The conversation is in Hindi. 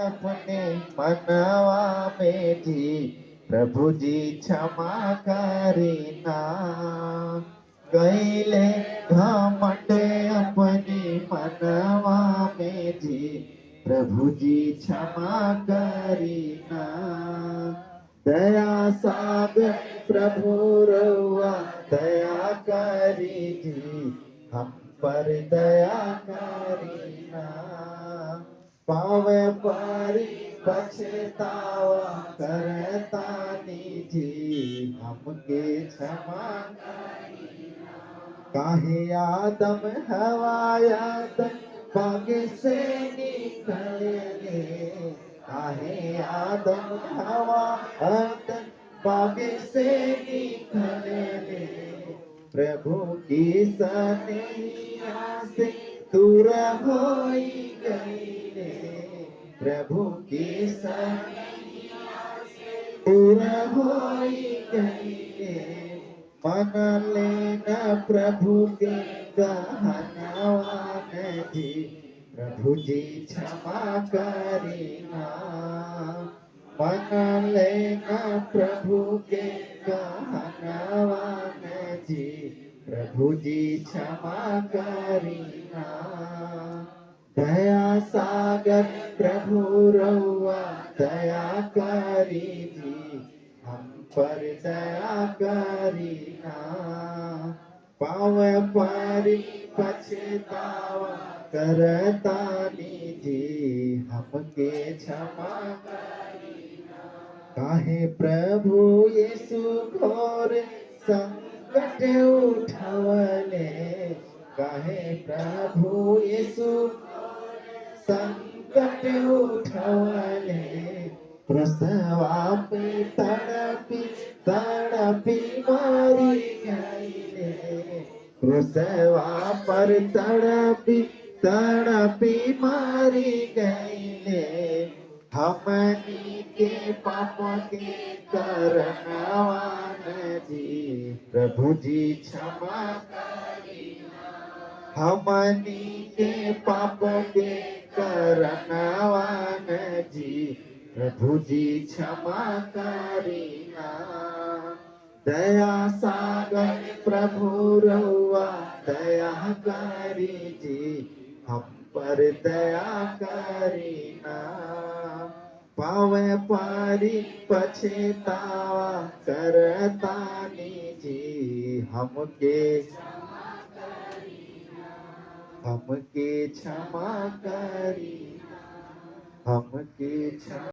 अपने मनवा में जी प्रभु जी क्षमा करीना कैले घमंड अपनी मनवा में जी प्रभु जी क्षमा करीना दया सागर प्रभु रउआ दया करी जी हम पर दया करीना पावे पारी पछतावा करता जी हमके क्षमा काहे आदम हवायादम बाग से निकले काहे आदम हवा आदम बाग से निकले प्रभु की सनिया से दूर हो गई प्रभु की सनिया से दूर हो गई मन लेना प्रभु के कहनवान जी प्रभु जी क्षमा करीना मन लेना प्रभु के कहनवान जी प्रभु जी क्षमा करीना दया सागर प्रभु रउआ दया करी जी हम पर दया करीना पावे पारी पछतावा करता जी हमके क्षमा काहे प्रभु यीशु घोर संकट उठवले काहे प्रभु यीशु संकट उठवले प्रसवा पे तड़पी तड़पी मारी गईले प्रसवा पर तड़पी तड़पी मारी गईले हमनी के पाप के करनवान जी प्रभु जी क्षमा हमनी के पाप के करनवान जी प्रभु जी क्षमा करीना दया सागर प्रभु रउआ दया करी जी हम पर दया करीना पावे पारी पछतावा करता जी हमके क्षमा करी हमके क्षमा